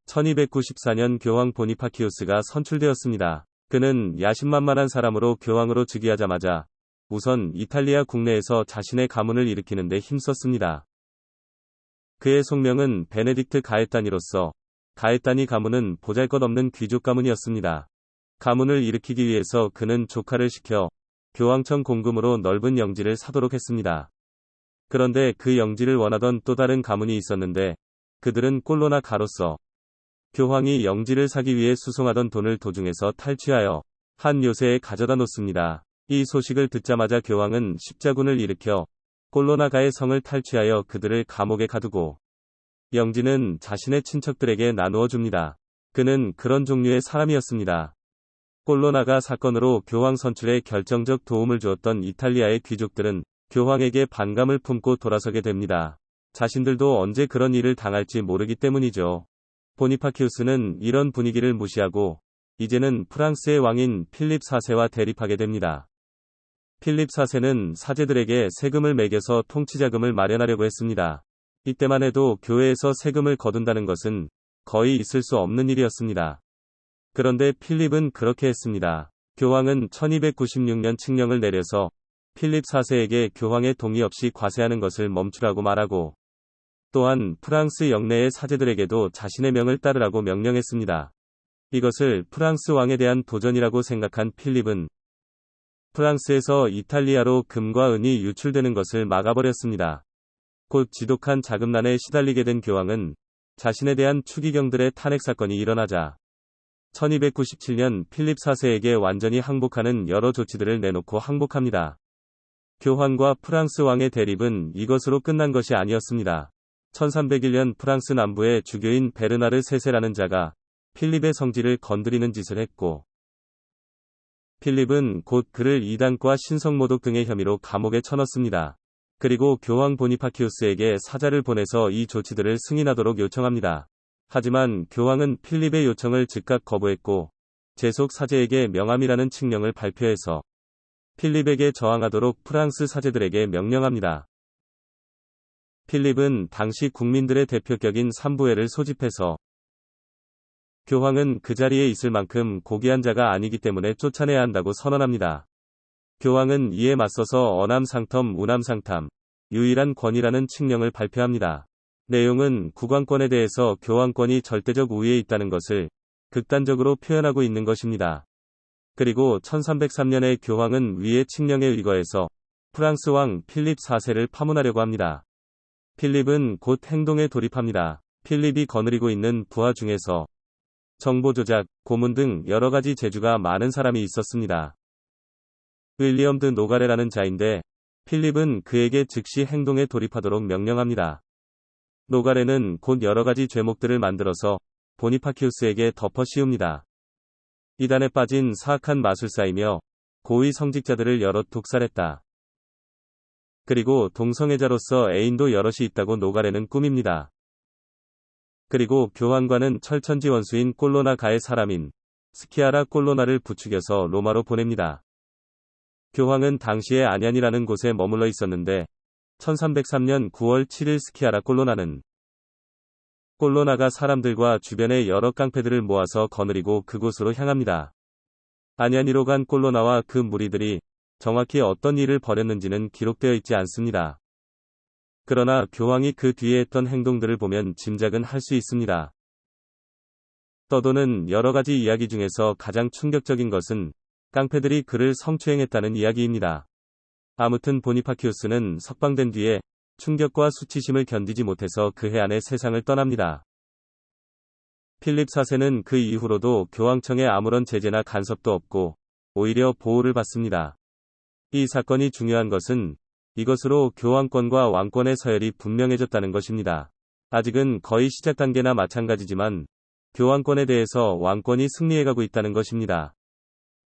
1294년 교황 보니파키우스가 선출되었습니다. 그는 야심만만한 사람으로 교황으로 즉위하자마자 우선 이탈리아 국내에서 자신의 가문을 일으키는 데 힘썼습니다. 그의 속명은 베네딕트 가에타니로서 가에타니 가문은 보잘것없는 귀족 가문이었습니다. 가문을 일으키기 위해서 그는 조카를 시켜 교황청 공금으로 넓은 영지를 사도록 했습니다. 그런데 그 영지를 원하던 또 다른 가문이 있었는데 그들은 꼴로나 가로서 교황이 영지를 사기 위해 수송하던 돈을 도중에서 탈취하여 한 요새에 가져다 놓습니다. 이 소식을 듣자마자 교황은 십자군을 일으켜 꼴로나가의 성을 탈취하여 그들을 감옥에 가두고 영지는 자신의 친척들에게 나누어 줍니다. 그는 그런 종류의 사람이었습니다. 꼴로나가 사건으로 교황 선출에 결정적 도움을 주었던 이탈리아의 귀족들은 교황에게 반감을 품고 돌아서게 됩니다. 자신들도 언제 그런 일을 당할지 모르기 때문이죠. 보니파키우스는 이런 분위기를 무시하고 이제는 프랑스의 왕인 필립 4세와 대립하게 됩니다. 필립 4세는 사제들에게 세금을 매겨서 통치자금을 마련하려고 했습니다. 이때만 해도 교회에서 세금을 거둔다는 것은 거의 있을 수 없는 일이었습니다. 그런데 필립은 그렇게 했습니다. 교황은 1296년 칙령을 내려서 필립 4세에게 교황의 동의 없이 과세하는 것을 멈추라고 말하고 또한 프랑스 영내의 사제들에게도 자신의 명을 따르라고 명령했습니다. 이것을 프랑스 왕에 대한 도전이라고 생각한 필립은 프랑스에서 이탈리아로 금과 은이 유출되는 것을 막아버렸습니다. 곧 지독한 자금난에 시달리게 된 교황은 자신에 대한 추기경들의 탄핵 사건이 일어나자 1297년 필립 4세에게 완전히 항복하는 여러 조치들을 내놓고 항복합니다. 교황과 프랑스 왕의 대립은 이것으로 끝난 것이 아니었습니다. 1301년 프랑스 남부의 주교인 베르나르 세세라는 자가 필립의 성지를 건드리는 짓을 했고 필립은 곧 그를 이단과 신성모독 등의 혐의로 감옥에 쳐넣습니다. 그리고 교황 보니파키우스에게 사자를 보내서 이 조치들을 승인하도록 요청합니다. 하지만 교황은 필립의 요청을 즉각 거부했고 제속 사제에게 명함이라는 칙령을 발표해서 필립에게 저항하도록 프랑스 사제들에게 명령합니다. 필립은 당시 국민들의 대표격인 삼부회를 소집해서 교황은 그 자리에 있을 만큼 고귀한 자가 아니기 때문에 쫓아내야 한다고 선언합니다. 교황은 이에 맞서서 어남상텀 우남상탐, 유일한 권위라는 칙령을 발표합니다. 내용은 국왕권에 대해서 교황권이 절대적 우위에 있다는 것을 극단적으로 표현하고 있는 것입니다. 그리고 1303년에 교황은 위의 칙령에 의거해서 프랑스 왕 필립 4세를 파문하려고 합니다. 필립은 곧 행동에 돌입합니다. 필립이 거느리고 있는 부하 중에서 정보 조작, 고문 등 여러 가지 재주가 많은 사람이 있었습니다. 윌리엄 드 노가레라는 자인데 필립은 그에게 즉시 행동에 돌입하도록 명령합니다. 노가레는 곧 여러 가지 죄목들을 만들어서 보니파키우스에게 덮어 씌웁니다. 이단에 빠진 사악한 마술사이며 고위 성직자들을 여럿 독살했다. 그리고 동성애자로서 애인도 여럿이 있다고 노가레는 꾸밉니다. 그리고 교황과는 철천지 원수인 꼴로나 가의 사람인 스키아라 꼴로나를 부추겨서 로마로 보냅니다. 교황은 당시에 안얀이라는 곳에 머물러 있었는데 1303년 9월 7일 스키아라 꼴로나는 꼴로나가 사람들과 주변의 여러 깡패들을 모아서 거느리고 그곳으로 향합니다. 안얀이로 간 꼴로나와 그 무리들이 정확히 어떤 일을 벌였는지는 기록되어 있지 않습니다. 그러나 교황이 그 뒤에 했던 행동들을 보면 짐작은 할 수 있습니다. 떠도는 여러 가지 이야기 중에서 가장 충격적인 것은 깡패들이 그를 성추행했다는 이야기입니다. 아무튼 보니파키우스는 석방된 뒤에 충격과 수치심을 견디지 못해서 그해 안에 세상을 떠납니다. 필립 4세는 그 이후로도 교황청에 아무런 제재나 간섭도 없고 오히려 보호를 받습니다. 이 사건이 중요한 것은 이것으로 교황권과 왕권의 서열이 분명해졌다는 것입니다. 아직은 거의 시작 단계나 마찬가지지만 교황권에 대해서 왕권이 승리해가고 있다는 것입니다.